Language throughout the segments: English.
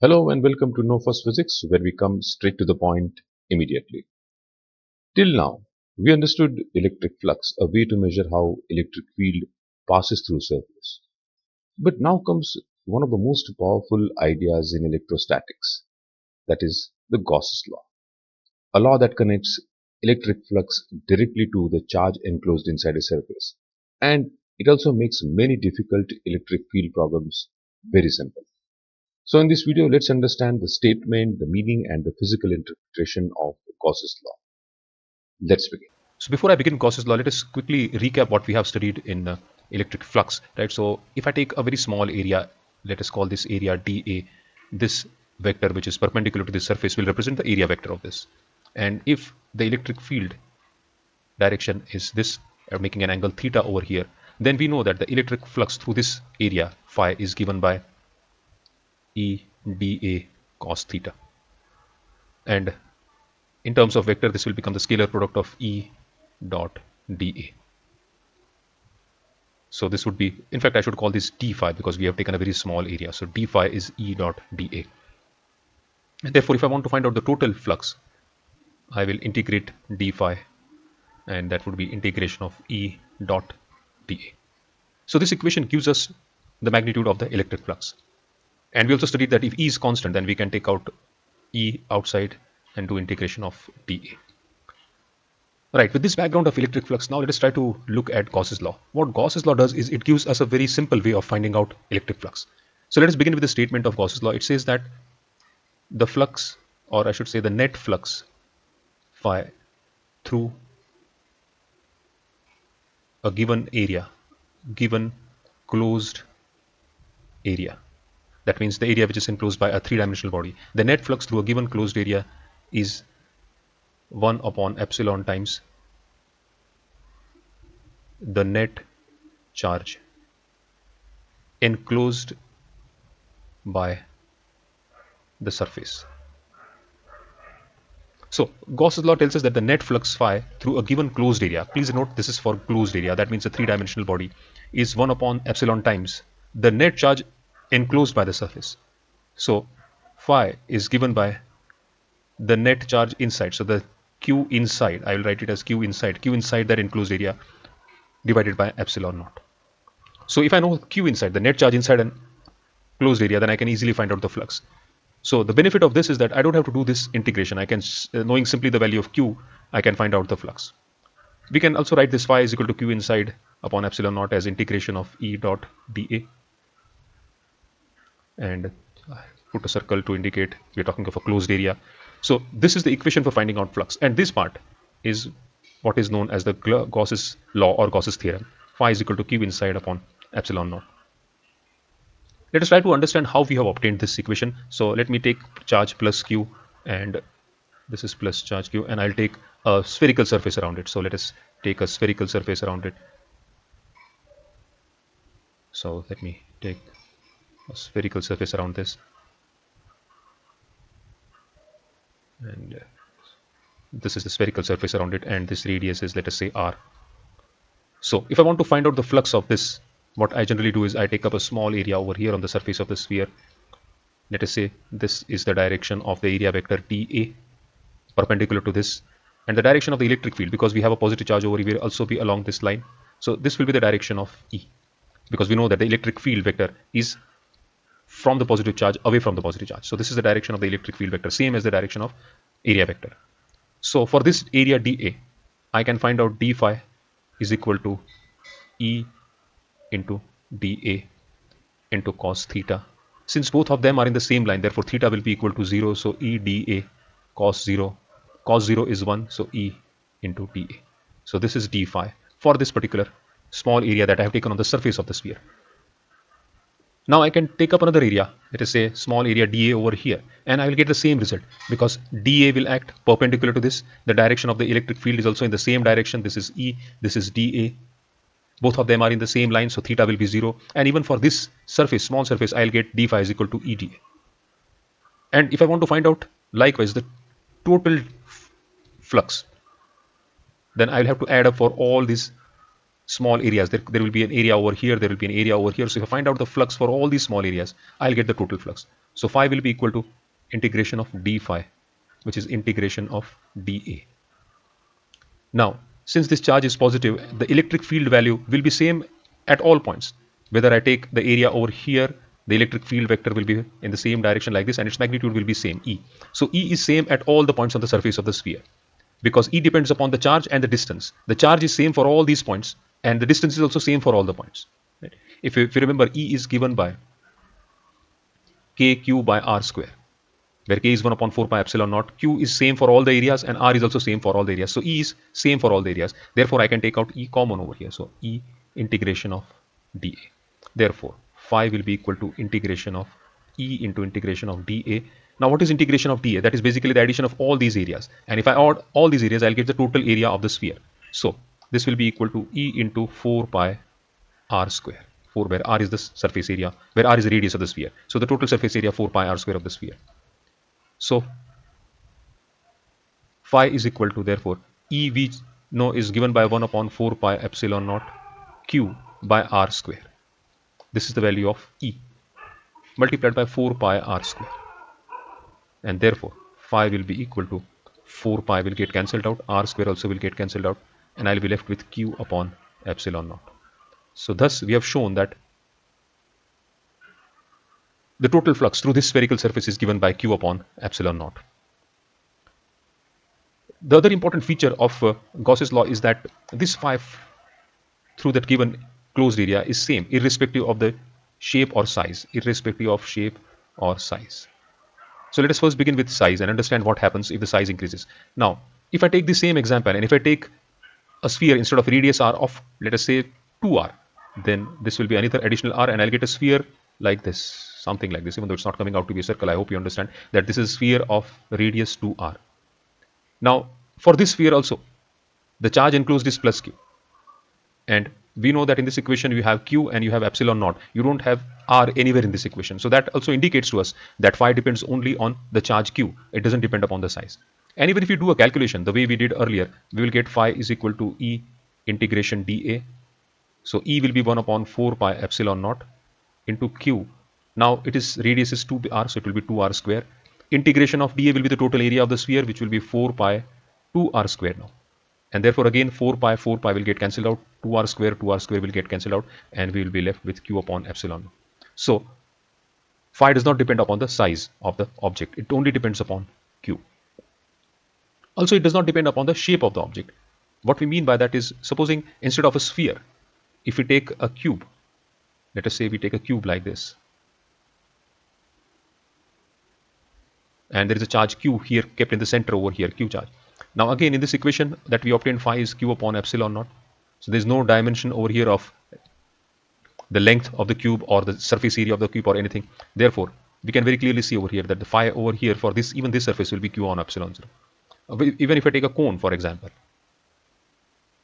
Hello and welcome to No First Physics, where we come straight to the point immediately. Till now, we understood electric flux, a way to measure how electric field passes through surface. But now comes one of the most powerful ideas in electrostatics, that is the Gauss Law, a law that connects electric flux directly to the charge enclosed inside a surface. And it also makes many difficult electric field problems very simple. So in this video, let's understand the statement, the meaning and the physical interpretation of Gauss's law. Let's begin. So before I begin Gauss's law, let us quickly recap what we have studied in electric flux, right? So if I take a very small area, let us call this area dA, this vector which is perpendicular to the surface will represent the area vector of this. And if the electric field direction is this, making an angle theta over here, then we know that the electric flux through this area phi is given by E dA cos theta. And in terms of vector, this will become the scalar product of E dot dA. So this would be, in fact, I should call this d phi because we have taken a very small area. So d phi is E dot dA. And therefore, if I want to find out the total flux, I will integrate d phi, and that would be integration of E dot dA. So this equation gives us the magnitude of the electric flux. And we also studied that if E is constant, then we can take out E outside and do integration of dA. Right, with this background of electric flux, now let us try to look at Gauss's law. What Gauss's law does is it gives us a very simple way of finding out electric flux. So let us begin with the statement of Gauss's law. It says that the flux, or I should say the net flux phi through a given area, given closed area. That means the area which is enclosed by a three-dimensional body. The net flux through a given closed area is 1 upon epsilon times the net charge enclosed by the surface. So Gauss's law tells us that the net flux phi through a given closed area, please note this is for closed area, that means a three-dimensional body, is 1 upon epsilon times the net charge enclosed by the surface. So phi is given by the net charge inside, so the Q inside, I will write it as Q inside that enclosed area divided by epsilon naught. So if I know Q inside, the net charge inside an closed area, then I can easily find out the flux. So the benefit of this is that I don't have to do this integration. I can, knowing simply the value of Q, I can find out the flux. We can also write this phi is equal to Q inside upon epsilon naught as integration of E dot dA. And put a circle to indicate we are talking of a closed area. So this is the equation for finding out flux, and this part is what is known as the Gauss's law or Gauss's theorem. Phi is equal to Q inside upon epsilon naught. Let us try to understand how we have obtained this equation. So let me take charge plus Q, and this is plus charge Q, and I'll take a spherical surface around it. So let us take a spherical surface around it. So let me take a spherical surface around this, and this is the spherical surface around it, and this radius is, let us say, R. So if I want to find out the flux of this, what I generally do is I take up a small area over here on the surface of the sphere. Let us say this is the direction of the area vector dA perpendicular to this, and the direction of the electric field, because we have a positive charge over here, will also be along this line. So this will be the direction of E, because we know that the electric field vector is from the positive charge away from the positive charge. So this is the direction of the electric field vector, same as the direction of area vector. So for this area dA, I can find out d phi is equal to E into dA into cos theta. Since both of them are in the same line, therefore theta will be equal to 0. So E dA cos 0. Cos 0 is 1, so E into dA. So this is d phi for this particular small area that I have taken on the surface of the sphere. Now I can take up another area, let us say small area dA over here, and I will get the same result because dA will act perpendicular to this. The direction of the electric field is also in the same direction. This is E, this is dA. Both of them are in the same line, so theta will be 0. And even for this surface, small surface, I'll get d phi is equal to E dA. And if I want to find out likewise the total flux, then I'll have to add up for all these small areas. There will be an area over here, there will be an area over here. So if I find out the flux for all these small areas, I'll get the total flux. So phi will be equal to integration of d phi, which is integration of dA. Now, since this charge is positive, the electric field value will be same at all points. Whether I take the area over here, the electric field vector will be in the same direction like this, and its magnitude will be same, E. So E is same at all the points on the surface of the sphere, because E depends upon the charge and the distance. The charge is same for all these points, and the distance is also same for all the points. Right? If you remember, E is given by kq by r square, where k is 1 upon 4 pi epsilon naught. Q is same for all the areas and r is also same for all the areas. So E is same for all the areas. Therefore, I can take out E common over here. So E integration of dA. Therefore, phi will be equal to integration of E into integration of dA. Now, what is integration of dA? That is basically the addition of all these areas. And if I add all these areas, I'll get the total area of the sphere. So this will be equal to E into 4 pi r square. 4 where r is the surface area, where r is the radius of the sphere. So the total surface area 4 pi r square of the sphere. So phi is equal to, therefore, E we know is given by 1 upon 4 pi epsilon naught q by r square. This is the value of E multiplied by 4 pi r square. And therefore, phi will be equal to 4 pi will get cancelled out, r square also will get cancelled out, and I'll be left with q upon epsilon naught. So thus we have shown that the total flux through this spherical surface is given by q upon epsilon naught. The other important feature of Gauss's law is that this phi through that given closed area is same irrespective of the shape or size, irrespective of shape or size. So let us first begin with size and understand what happens if the size increases. Now, if I take the same example and if I take a sphere instead of radius r of, let us say, 2r, then this will be another additional r, and I'll get a sphere like this, something like this. Even though it's not coming out to be a circle, I hope you understand that this is a sphere of radius 2r. Now, for this sphere also, the charge enclosed is plus q. And we know that in this equation you have q and you have epsilon naught. You don't have r anywhere in this equation. So that also indicates to us that phi depends only on the charge q. It doesn't depend upon the size. And even if you do a calculation the way we did earlier, we will get phi is equal to E integration dA. So E will be 1 upon 4 pi epsilon naught into q. Now it is radius is 2r, so it will be 2r square. Integration of dA will be the total area of the sphere, which will be 4 pi 2r square now. And therefore again 4 pi will get cancelled out, 2r square will get cancelled out, and we will be left with q upon epsilon. So phi does not depend upon the size of the object, it only depends upon q. Also, it does not depend upon the shape of the object. What we mean by that is, supposing instead of a sphere, if we take a cube, let us say we take a cube like this, and there is a charge q here kept in the center over here, q charge. Now again in this equation that we obtained phi is q upon epsilon naught. So there is no dimension over here of the length of the cube or the surface area of the cube or anything. Therefore, we can very clearly see over here that the phi over here for this, even this surface will be q on epsilon 0. Even if I take a cone, for example,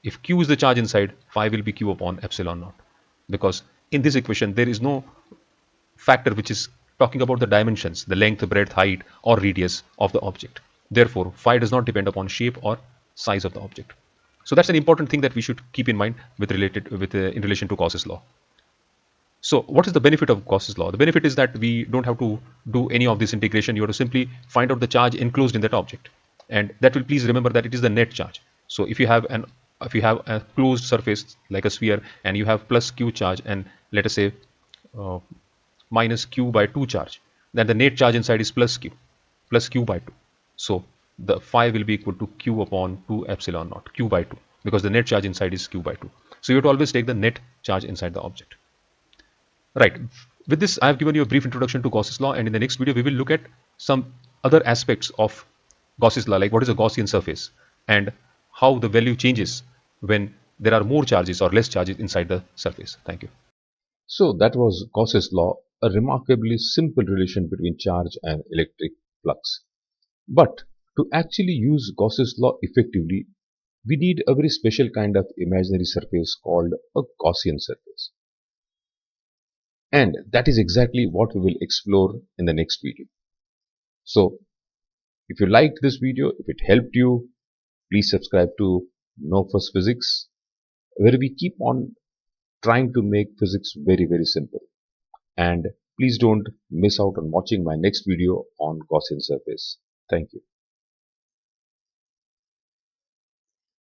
if q is the charge inside, phi will be q upon epsilon naught, because in this equation there is no factor which is talking about the dimensions, the length, breadth, height or radius of the object. Therefore, phi does not depend upon shape or size of the object. So that's an important thing that we should keep in mind in relation to Gauss's law. So what is the benefit of Gauss's law? The benefit is that we don't have to do any of this integration. You have to simply find out the charge enclosed in that object, and that will, please remember that it is the net charge. So if you have a closed surface like a sphere and you have plus q charge and let us say minus q by 2 charge, then the net charge inside is plus q by 2. So the phi will be equal to q upon 2 epsilon naught, q by 2, because the net charge inside is q by 2. So you have to always take the net charge inside the object. Right. With this, I have given you a brief introduction to Gauss's law, and in the next video we will look at some other aspects of Gauss's law, like what is a Gaussian surface and how the value changes when there are more charges or less charges inside the surface. Thank you. So that was Gauss's law, a remarkably simple relation between charge and electric flux. But to actually use Gauss's law effectively, we need a very special kind of imaginary surface called a Gaussian surface. And that is exactly what we will explore in the next video. So if you liked this video, if it helped you, please subscribe to Know First Physics, where we keep on trying to make physics very, very simple. And Please don't miss out on watching my next video on Gaussian surface. Thank you.